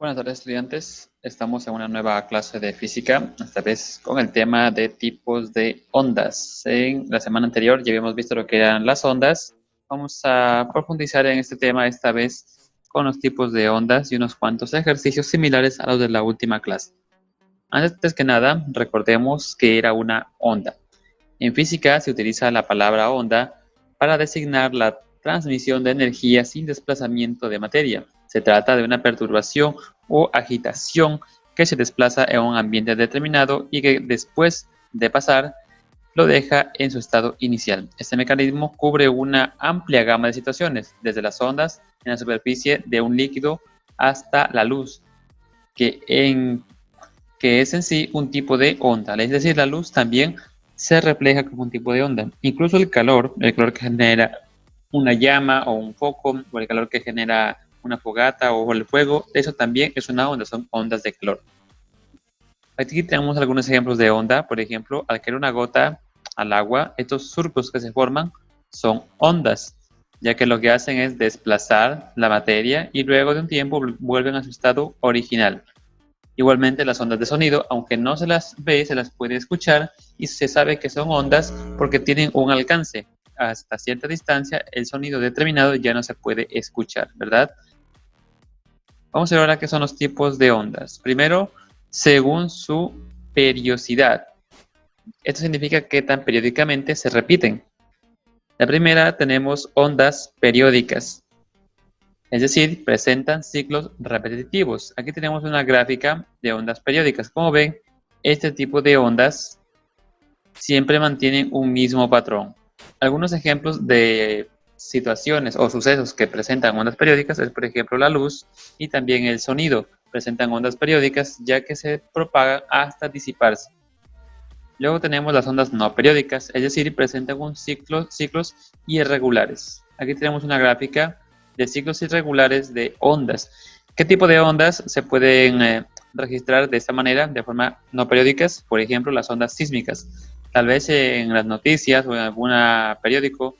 Buenas tardes, estudiantes. Estamos en una nueva clase de física, esta vez con el tema de tipos de ondas. En la semana anterior ya habíamos visto lo que eran las ondas. Vamos a profundizar en este tema esta vez con los tipos de ondas y unos cuantos ejercicios similares a los de la última clase. Antes que nada, recordemos que era una onda. En física se utiliza la palabra onda para designar la transmisión de energía sin desplazamiento de materia. Se trata de una perturbación o agitación que se desplaza en un ambiente determinado y que después de pasar lo deja en su estado inicial. Este mecanismo cubre una amplia gama de situaciones, desde las ondas en la superficie de un líquido hasta la luz, que es en sí un tipo de onda. Es decir, la luz también se refleja como un tipo de onda. Incluso el calor que genera una llama o un foco, o el calor que genera una fogata o el fuego, eso también es una onda, son ondas de calor. Aquí tenemos algunos ejemplos de onda. Por ejemplo, al caer una gota al agua, estos surcos que se forman son ondas, ya que lo que hacen es desplazar la materia y luego de un tiempo vuelven a su estado original. Igualmente, las ondas de sonido, aunque no se las ve, se las puede escuchar y se sabe que son ondas porque tienen un alcance. Hasta cierta distancia, el sonido determinado ya no se puede escuchar, ¿verdad? Vamos a ver ahora qué son los tipos de ondas. Primero, según su periodicidad. Esto significa qué tan periódicamente se repiten. La primera tenemos ondas periódicas. Es decir, presentan ciclos repetitivos. Aquí tenemos una gráfica de ondas periódicas. Como ven, este tipo de ondas siempre mantienen un mismo patrón. Algunos ejemplos de situaciones o sucesos que presentan ondas periódicas es, por ejemplo, la luz y también el sonido. Presentan ondas periódicas ya que se propagan hasta disiparse. Luego tenemos las ondas no periódicas, es decir, presentan ciclos irregulares. Aquí tenemos una gráfica de ciclos irregulares de ondas. ¿Qué tipo de ondas se pueden registrar de esta manera, de forma no periódicas? Por ejemplo, las ondas sísmicas. Tal vez en las noticias o en algún periódico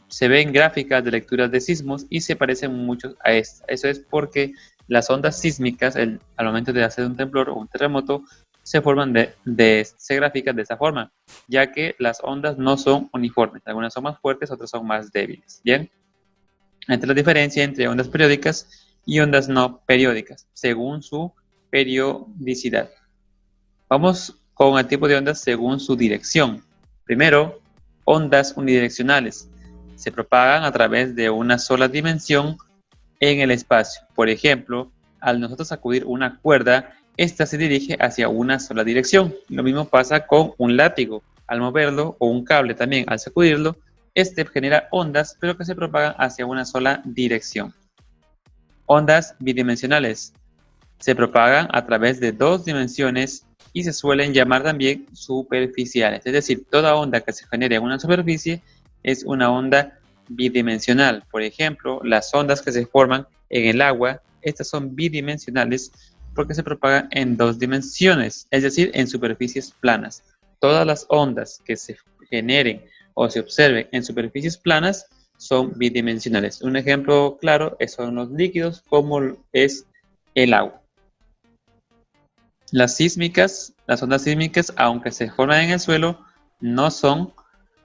se ven gráficas de lecturas de sismos y se parecen mucho a esta. Eso es porque las ondas sísmicas, al momento de hacer un temblor o un terremoto, se forman se grafican de esta forma, ya que las ondas no son uniformes. Algunas son más fuertes, otras son más débiles. Bien, entre la diferencia entre ondas periódicas y ondas no periódicas, según su periodicidad. Vamos con el tipo de ondas según su dirección. Primero, ondas unidireccionales. Se propagan a través de una sola dimensión en el espacio. Por ejemplo, al nosotros sacudir una cuerda, esta se dirige hacia una sola dirección. Lo mismo pasa con un látigo. Al moverlo, o un cable también, al sacudirlo, este genera ondas, pero que se propagan hacia una sola dirección. Ondas bidimensionales. Se propagan a través de dos dimensiones y se suelen llamar también superficiales. Es decir, toda onda que se genere en una superficie es una onda bidimensional. Por ejemplo, las ondas que se forman en el agua, estas son bidimensionales porque se propagan en dos dimensiones, es decir, en superficies planas. Todas las ondas que se generen o se observen en superficies planas son bidimensionales. Un ejemplo claro son los líquidos, como es el agua. Las ondas sísmicas, aunque se forman en el suelo, no son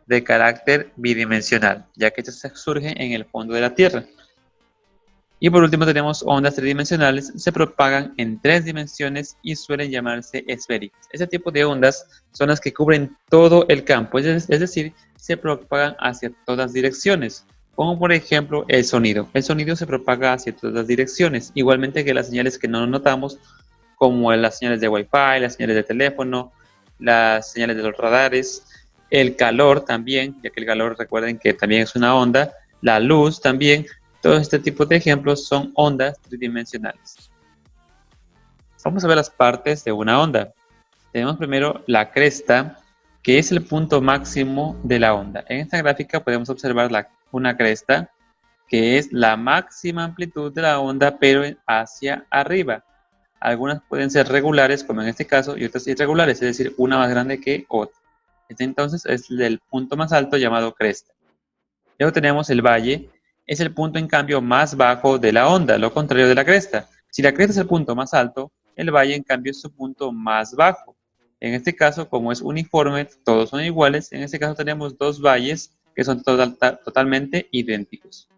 de carácter bidimensional, ya que estas surgen en el fondo de la Tierra. Y por último tenemos ondas tridimensionales, se propagan en tres dimensiones y suelen llamarse esféricas. Este tipo de ondas son las que cubren todo el campo, es decir, se propagan hacia todas direcciones, como por ejemplo el sonido. El sonido se propaga hacia todas las direcciones, igualmente que las señales que no notamos, como las señales de Wi-Fi, las señales de teléfono, las señales de los radares, el calor también, ya que el calor, recuerden que también es una onda, la luz también. Todo este tipo de ejemplos son ondas tridimensionales. Vamos a ver las partes de una onda. Tenemos primero la cresta, que es el punto máximo de la onda. En esta gráfica podemos observar una cresta, que es la máxima amplitud de la onda, pero hacia arriba. Algunas pueden ser regulares, como en este caso, y otras irregulares, es decir, una más grande que otra. Este entonces es el punto más alto llamado cresta. Luego tenemos el valle, es el punto en cambio más bajo de la onda, lo contrario de la cresta. Si la cresta es el punto más alto, el valle en cambio es su punto más bajo. En este caso, como es uniforme, todos son iguales, en este caso tenemos dos valles que son totalmente idénticos.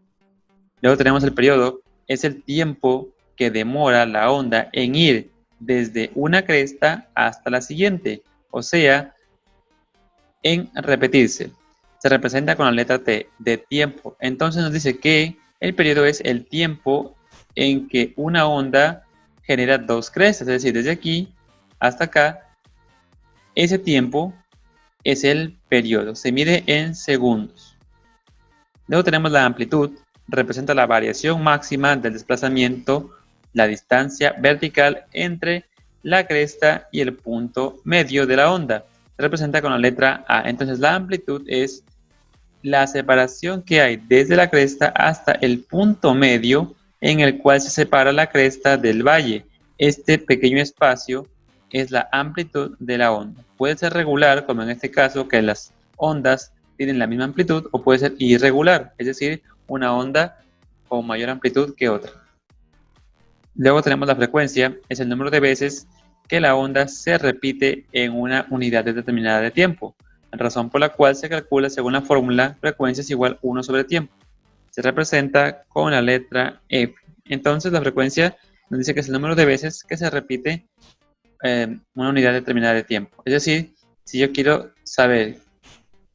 Luego tenemos el periodo, es el tiempo que demora la onda en ir desde una cresta hasta la siguiente, o sea, en repetirse. Se representa con la letra T, de tiempo. Entonces nos dice que el periodo es el tiempo en que una onda genera dos crestas, es decir, desde aquí hasta acá, ese tiempo es el periodo, se mide en segundos. Luego tenemos la amplitud, representa la variación máxima del desplazamiento, la distancia vertical entre la cresta y el punto medio de la onda. Se representa con la letra A. Entonces la amplitud es la separación que hay desde la cresta hasta el punto medio en el cual se separa la cresta del valle. Este pequeño espacio es la amplitud de la onda. Puede ser regular, como en este caso, que las ondas tienen la misma amplitud, o puede ser irregular, es decir, una onda con mayor amplitud que otra. Luego tenemos la frecuencia, es el número de veces que la onda se repite en una unidad determinada de tiempo, razón por la cual se calcula según la fórmula frecuencia es igual 1 sobre tiempo. Se representa con la letra F. Entonces la frecuencia nos dice que es el número de veces que se repite una unidad determinada de tiempo. Es decir, si yo quiero saber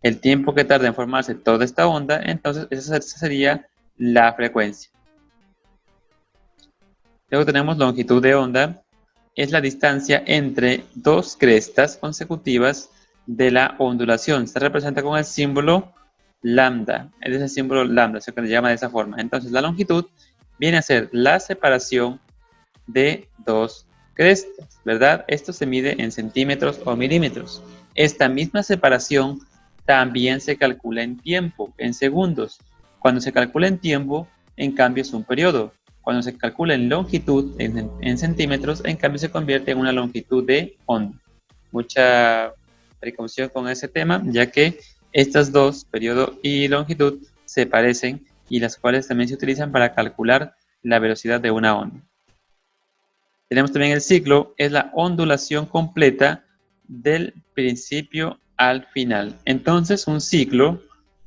el tiempo que tarda en formarse toda esta onda, entonces esa sería la frecuencia. Luego tenemos longitud de onda, es la distancia entre dos crestas consecutivas de la ondulación. Se representa con el símbolo lambda, es el símbolo lambda, se le llama de esa forma. Entonces la longitud viene a ser la separación de dos crestas, ¿verdad? Esto se mide en centímetros o milímetros. Esta misma separación también se calcula en tiempo, en segundos. Cuando se calcula en tiempo, en cambio es un periodo. Cuando se calcula en longitud, en centímetros, en cambio se convierte en una longitud de onda. Mucha precaución con ese tema, ya que estas dos, periodo y longitud, se parecen y las cuales también se utilizan para calcular la velocidad de una onda. Tenemos también el ciclo, es la ondulación completa del principio al final. Entonces, un ciclo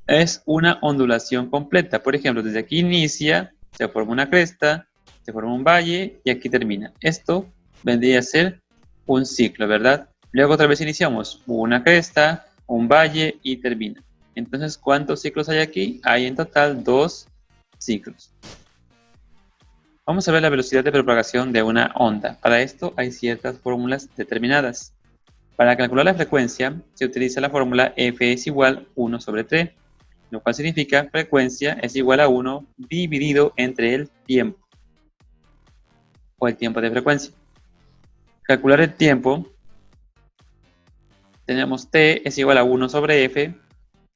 es una ondulación completa. Por ejemplo, desde aquí inicia, se forma una cresta, se forma un valle y aquí termina. Esto vendría a ser un ciclo, ¿verdad? Luego otra vez iniciamos una cresta, un valle y termina. Entonces, ¿cuántos ciclos hay aquí? Hay en total 2 ciclos. Vamos a ver la velocidad de propagación de una onda. Para esto hay ciertas fórmulas determinadas. Para calcular la frecuencia se utiliza la fórmula F es igual 1 sobre 3, lo cual significa frecuencia es igual a 1 dividido entre el tiempo, o el tiempo de frecuencia. Calcular el tiempo, tenemos T es igual a 1 sobre F,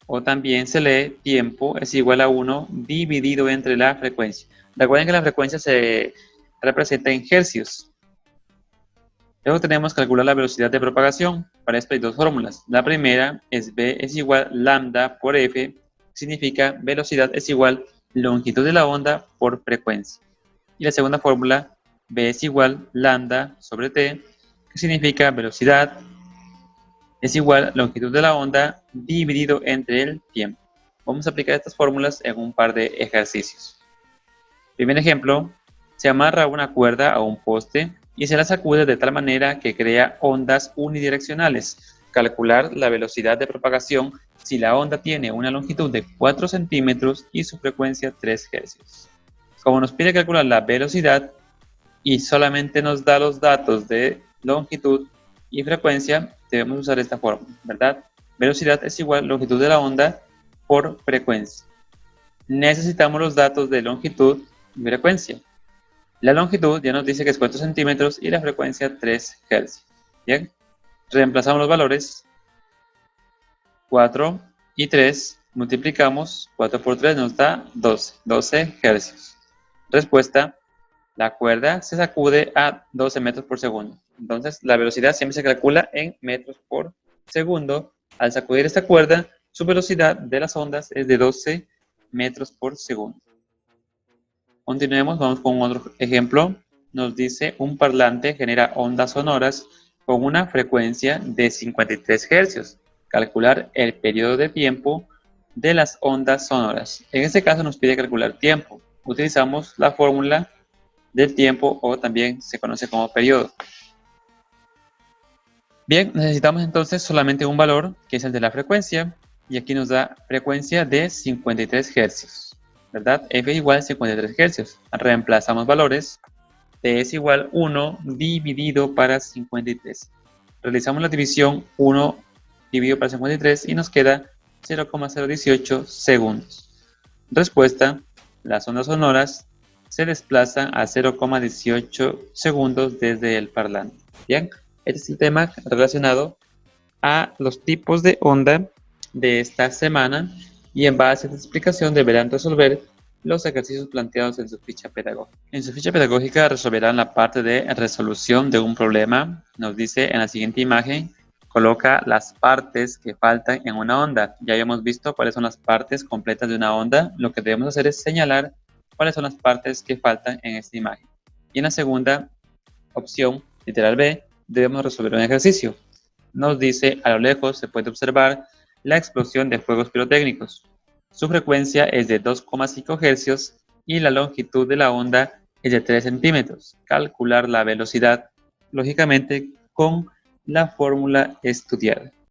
o también se lee tiempo es igual a 1 dividido entre la frecuencia. Recuerden que la frecuencia se representa en hercios. Luego tenemos que calcular la velocidad de propagación. Para esto hay dos fórmulas. La primera es V es igual lambda por F, significa velocidad es igual longitud de la onda por frecuencia. Y la segunda fórmula, V es igual lambda sobre T, que significa velocidad es igual longitud de la onda dividido entre el tiempo. Vamos a aplicar estas fórmulas en un par de ejercicios. Primer ejemplo, se amarra una cuerda a un poste y se la sacude de tal manera que crea ondas unidireccionales. Calcular la velocidad de propagación si la onda tiene una longitud de 4 centímetros y su frecuencia 3 Hz. Como nos pide calcular la velocidad y solamente nos da los datos de longitud y frecuencia, debemos usar esta fórmula, ¿verdad? Velocidad es igual longitud de la onda por frecuencia. Necesitamos los datos de longitud y frecuencia. La longitud ya nos dice que es 4 centímetros y la frecuencia 3 Hz. Bien, reemplazamos los valores 4 y 3, multiplicamos 4 por 3 nos da 12 Hz. Respuesta, la cuerda se sacude a 12 metros por segundo. Entonces la velocidad siempre se calcula en metros por segundo. Al sacudir esta cuerda, su velocidad de las ondas es de 12 metros por segundo. Continuemos, vamos con otro ejemplo. nos dice un parlante genera ondas sonoras con una frecuencia de 53 Hz. Calcular el periodo de tiempo de las ondas sonoras. En este caso nos pide calcular tiempo. Utilizamos la fórmula del tiempo o también se conoce como periodo. Bien, necesitamos entonces solamente un valor que es el de la frecuencia y aquí nos da frecuencia de 53 Hz, ¿verdad? F igual 53 Hz. Reemplazamos valores. T es igual 1 dividido para 53. Realizamos la división 1 dividido para 53 y nos queda 0,018 segundos. Respuesta: las ondas sonoras se desplazan a 0,18 segundos desde el parlante. Bien, este es el tema relacionado a los tipos de onda de esta semana y en base a esta explicación deberán resolver los ejercicios planteados en su ficha pedagógica. En su ficha pedagógica resolverán la parte de resolución de un problema. Nos dice en la siguiente imagen, coloca las partes que faltan en una onda. Ya habíamos visto cuáles son las partes completas de una onda. Lo que debemos hacer es señalar cuáles son las partes que faltan en esta imagen. Y en la segunda opción, literal B, debemos resolver un ejercicio. Nos dice, a lo lejos se puede observar la explosión de fuegos pirotécnicos. Su frecuencia es de 2,5 Hz y la longitud de la onda es de 3 centímetros. Calcular la velocidad, lógicamente, con la fórmula estudiada.